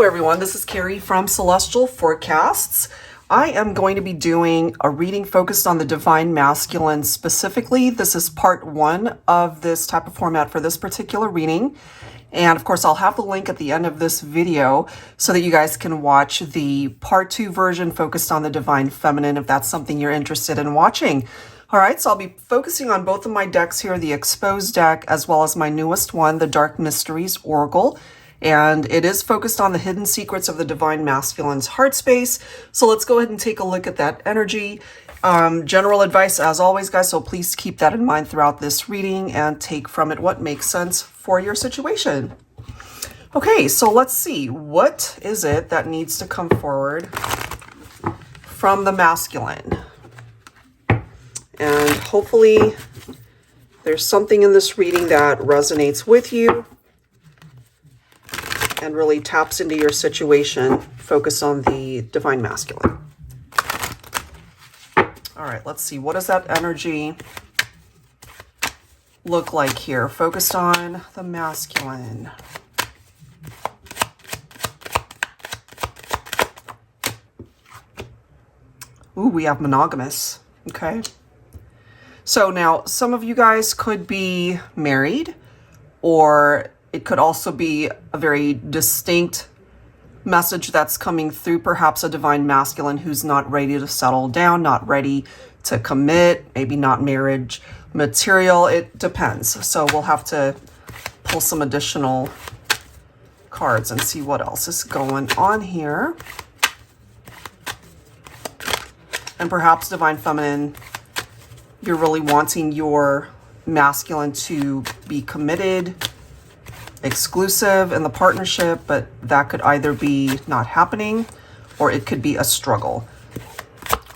everyone, this is Carrie from Celestial Forecasts. I am going to be doing a reading focused on the Divine Masculine specifically. This is part 1 of this type of format for this particular reading. And of course, I'll have the link at the end of this video so that you guys can watch the part 2 version focused on the Divine Feminine if that's something you're interested in watching. All right, so I'll be focusing on both of my decks here, the Exposed deck as well as my newest one, the Dark Mysteries Oracle. And it is focused on the hidden secrets of the Divine Masculine's heart space. So let's go ahead and take a look at that energy. General advice as always, guys, so please keep that in mind throughout this reading and take from it what makes sense for your situation. Okay, so let's see. What is it that needs to come forward from the masculine? And hopefully there's something in this reading that resonates with you and really taps into your situation, focused on the Divine Masculine. All right, let's see. What does that energy look like here? Focused on the masculine. Ooh, we have monogamous. Okay. So now some of you guys could be married, or it could also be a very distinct message that's coming through, perhaps a Divine Masculine who's not ready to settle down, not ready to commit, maybe not marriage material. It depends. So we'll have to pull some additional cards and see what else is going on here. And perhaps Divine Feminine, you're really wanting your masculine to be committed, exclusive in the partnership, but that could either be not happening or it could be a struggle.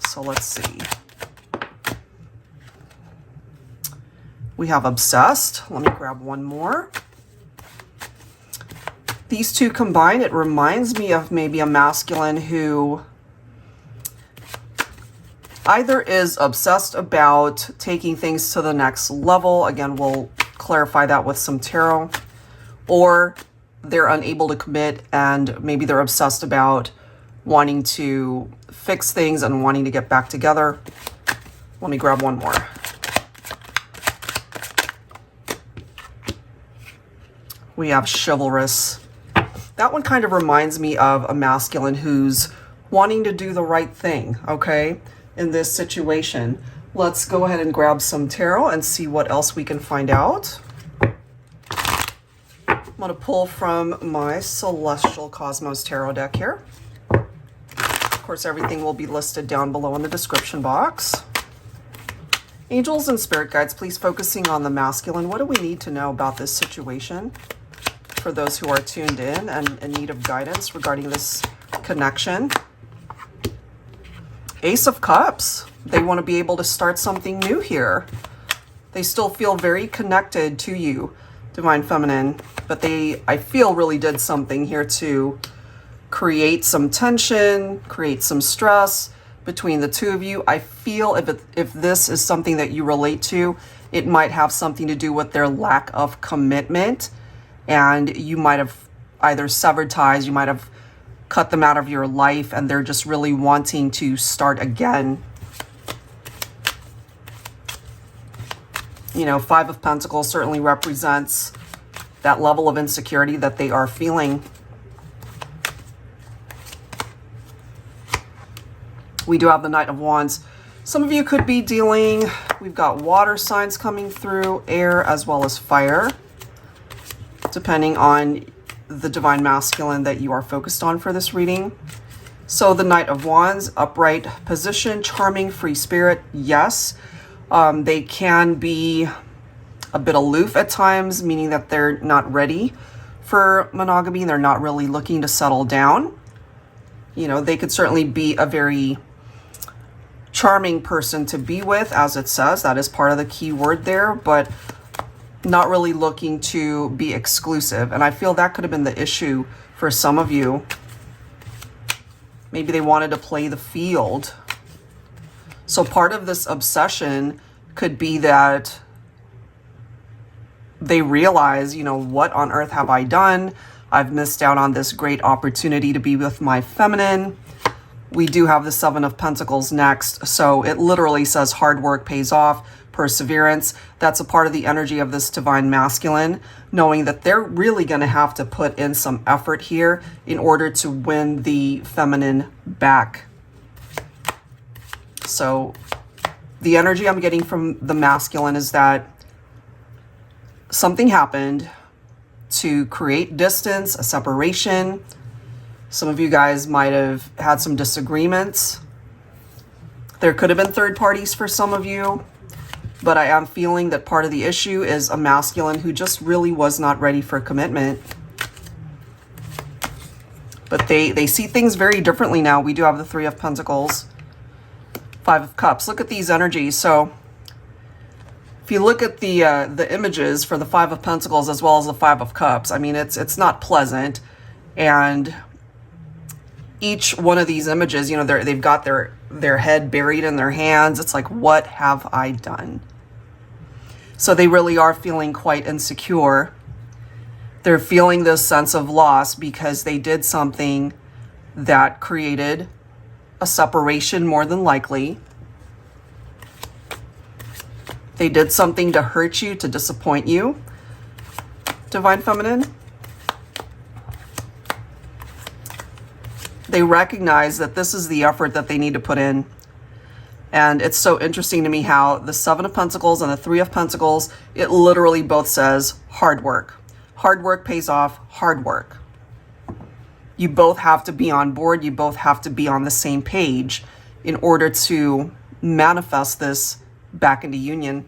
So let's see. We have obsessed. Let me grab one more. These two combined, it reminds me of maybe a masculine who either is obsessed about taking things to the next level. Again, we'll clarify that with some tarot. Or they're unable to commit and maybe they're obsessed about wanting to fix things and wanting to get back together. Let me grab one more. We have chivalrous. That one kind of reminds me of a masculine who's wanting to do the right thing, okay, in this situation. Let's go ahead and grab some tarot and see what else we can find out. I'm going to pull from my Celestial Cosmos Tarot deck here. Of course, everything will be listed down below in the description box. Angels and spirit guides, please focusing on the masculine. What do we need to know about this situation for those who are tuned in and in need of guidance regarding this connection? Ace of Cups. They want to be able to start something new here. They still feel very connected to you, Divine Feminine, but they, I feel, really did something here to create some tension, create some stress between the two of you. I feel if this is something that you relate to, it might have something to do with their lack of commitment, and you might have either severed ties, you might have cut them out of your life, and they're just really wanting to start again. You know, Five of Pentacles certainly represents that level of insecurity that they are feeling. We do have the Knight of Wands. Some of you could be dealing, we've got water signs coming through, air as well as fire, depending on the Divine Masculine that you are focused on for this reading. So the Knight of Wands, upright position, charming, free spirit, yes. They can be a bit aloof at times, meaning that they're not ready for monogamy. They're not really looking to settle down. You know, they could certainly be a very charming person to be with, as it says. That is part of the key word there, but not really looking to be exclusive. And I feel that could have been the issue for some of you. Maybe they wanted to play the field. So part of this obsession could be that they realize, you know, what on earth have I done? I've missed out on this great opportunity to be with my feminine. We do have the Seven of Pentacles next. So it literally says hard work pays off, perseverance. That's a part of the energy of this divine masculine, knowing that they're really going to have to put in some effort here in order to win the feminine back. So the energy I'm getting from the masculine is that something happened to create distance, a separation. Some of you guys might have had some disagreements. There could have been third parties for some of you, but I am feeling that part of the issue is a masculine who just really was not ready for commitment. But they see things very differently now. We do have the Three of Pentacles, Five of Cups. Look at these energies. So if you look at the images for the Five of Pentacles as well as the Five of Cups, I mean, it's not pleasant. And each one of these images, you know, they've got their head buried in their hands. It's like, what have I done? So they really are feeling quite insecure. They're feeling this sense of loss because they did something that created a separation, more than likely. They did something to hurt you, to disappoint you, Divine Feminine. They recognize that this is the effort that they need to put in. And it's so interesting to me how the Seven of Pentacles and the Three of Pentacles, it literally both says hard work. Hard work pays off, hard work. You both have to be on board. You both have to be on the same page in order to manifest this back into union.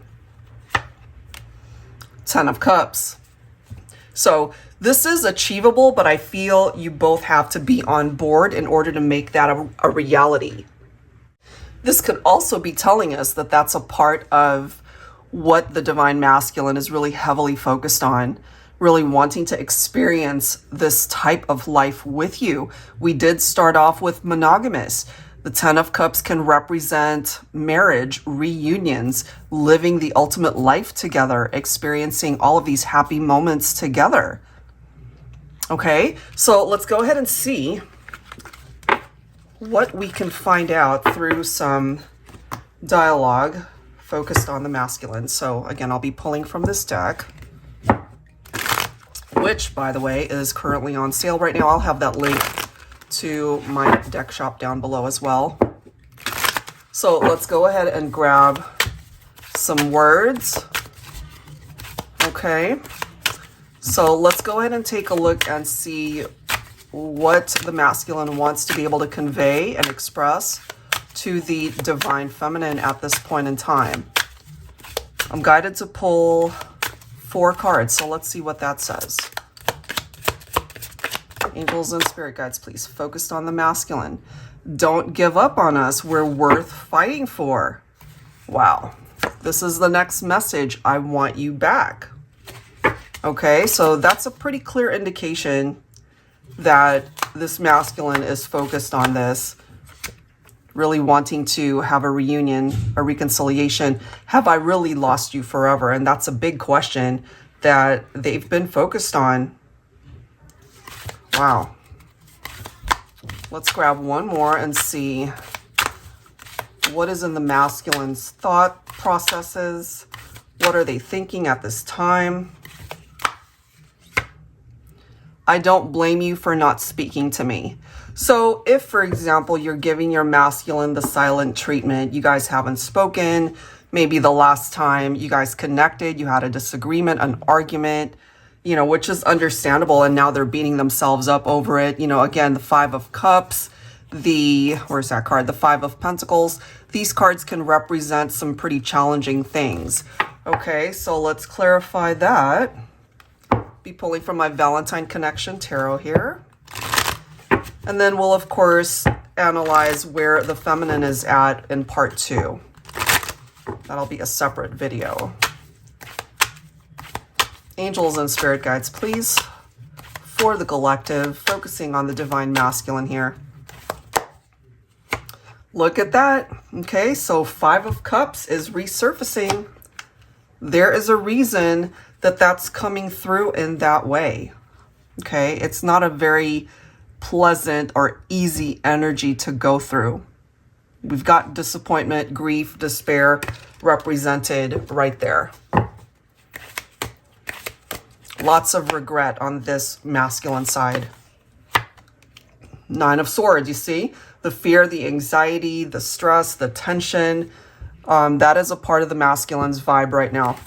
Ten of Cups. So this is achievable, but I feel you both have to be on board in order to make that a reality. This could also be telling us that that's a part of what the divine masculine is really heavily focused on, really wanting to experience this type of life with you. We did start off with monogamous. The Ten of Cups can represent marriage, reunions, living the ultimate life together, experiencing all of these happy moments together. Okay, so let's go ahead and see what we can find out through some dialogue focused on the masculine. So again, I'll be pulling from this deck, which, by the way, is currently on sale right now. I'll have that link to my deck shop down below as well. So let's go ahead and grab some words. Okay. So let's go ahead and take a look and see what the masculine wants to be able to convey and express to the divine feminine at this point in time. I'm guided to pull 4 cards, so let's see what that says. Angels and spirit guides, please, focused on the masculine. Don't give up on us. We're worth fighting for. Wow. This is the next message. I want you back. Okay, so that's a pretty clear indication that this masculine is focused on this, really wanting to have a reunion, a reconciliation. Have I really lost you forever? And that's a big question that they've been focused on. Wow. Let's grab one more and see what is in the masculine's thought processes. What are they thinking at this time? I don't blame you for not speaking to me. So if, for example, you're giving your masculine the silent treatment, you guys haven't spoken, maybe the last time you guys connected, you had a disagreement, an argument, you know, which is understandable, and now they're beating themselves up over it. You know, again, the Five of Cups, where's that card? The Five of Pentacles. These cards can represent some pretty challenging things. Okay, so let's clarify that. Be pulling from my Valentine Connection Tarot here. And then we'll, of course, analyze where the feminine is at in part 2. That'll be a separate video. Angels and spirit guides, please, for the collective, focusing on the divine masculine here. Look at that. Okay, so Five of Cups is resurfacing. There is a reason that that's coming through in that way. Okay, it's not a very pleasant or easy energy to go through. We've got disappointment, grief, despair represented right there. Lots of regret on this masculine side. Nine of Swords, you see? The fear, the anxiety, the stress, the tension. That is a part of the masculine's vibe right now.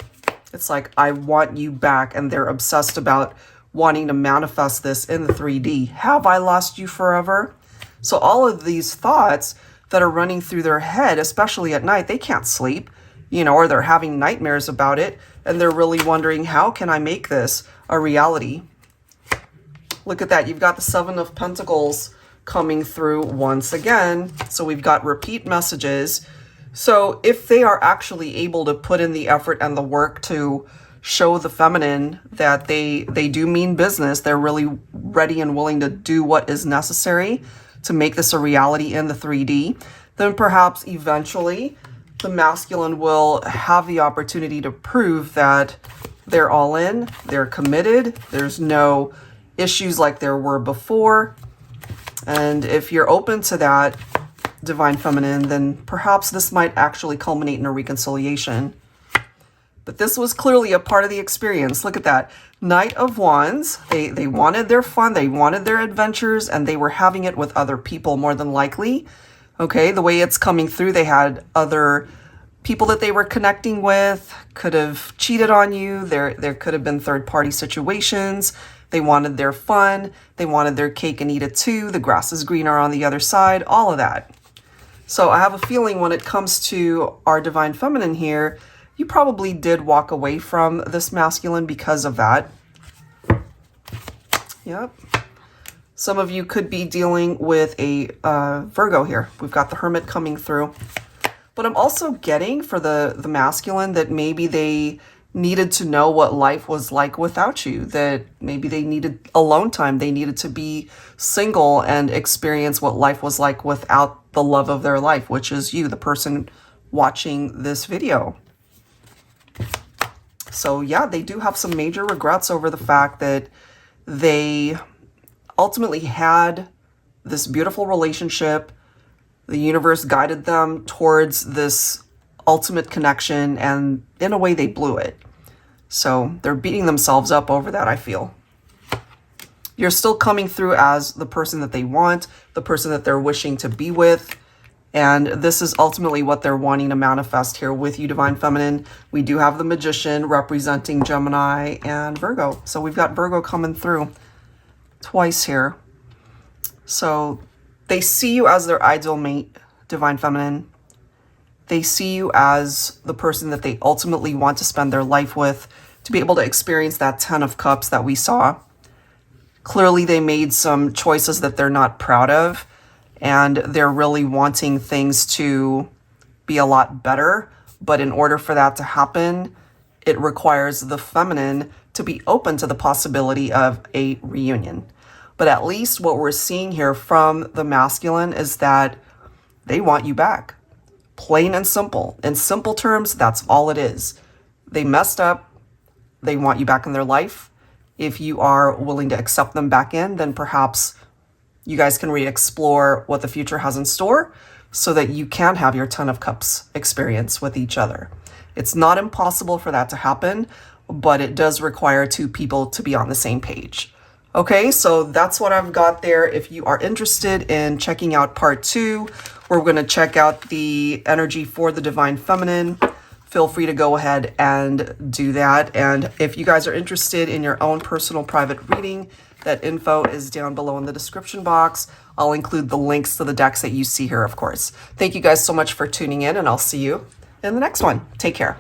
It's like, I want you back, and they're obsessed about wanting to manifest this in the 3D. Have I lost you forever? So all of these thoughts that are running through their head, especially at night, they can't sleep, you know, or they're having nightmares about it, and they're really wondering, how can I make this a reality? Look at that. You've got the Seven of Pentacles coming through once again. So we've got repeat messages. So if they are actually able to put in the effort and the work to show the feminine that they do mean business, they're really ready and willing to do what is necessary to make this a reality in the 3D, then perhaps eventually the masculine will have the opportunity to prove that they're all in, they're committed, there's no issues like there were before. And if you're open to that, Divine Feminine, then perhaps this might actually culminate in a reconciliation. But this was clearly a part of the experience. Look at that. Knight of Wands. They wanted their fun, they wanted their adventures, and they were having it with other people more than likely. Okay, the way it's coming through, they had other people that they were connecting with, could have cheated on you. There could have been third-party situations. They wanted their fun. They wanted their cake and eat it too. The grass is greener on the other side, all of that. So I have a feeling when it comes to our Divine Feminine here, you probably did walk away from this masculine because of that. Yep. Some of you could be dealing with a Virgo here. We've got the Hermit coming through. But I'm also getting for the masculine that maybe they needed to know what life was like without you, that maybe they needed alone time. They needed to be single and experience what life was like without the love of their life, which is you, the person watching this video. So yeah, they do have some major regrets over the fact that they ultimately had this beautiful relationship. The universe guided them towards this ultimate connection, and in a way they blew it. So they're beating themselves up over that, I feel. You're still coming through as the person that they want, the person that they're wishing to be with. And this is ultimately what they're wanting to manifest here with you, Divine Feminine. We do have the Magician representing Gemini and Virgo. So we've got Virgo coming through twice here. So they see you as their ideal mate, Divine Feminine. They see you as the person that they ultimately want to spend their life with, to be able to experience that 10 of Cups that we saw. Clearly, they made some choices that they're not proud of, and they're really wanting things to be a lot better. But in order for that to happen, it requires the feminine to be open to the possibility of a reunion. But at least what we're seeing here from the masculine is that they want you back. Plain and simple. In simple terms, that's all it is. They messed up. They want you back in their life. If you are willing to accept them back in, then perhaps you guys can re-explore what the future has in store so that you can have your 10 of Cups experience with each other. It's not impossible for that to happen, but it does require two people to be on the same page. Okay, so that's what I've got there. If you are interested in checking out part 2, we're going to check out the energy for the Divine Feminine. Feel free to go ahead and do that. And if you guys are interested in your own personal private reading, that info is down below in the description box. I'll include the links to the decks that you see here, of course. Thank you guys so much for tuning in, and I'll see you in the next one. Take care.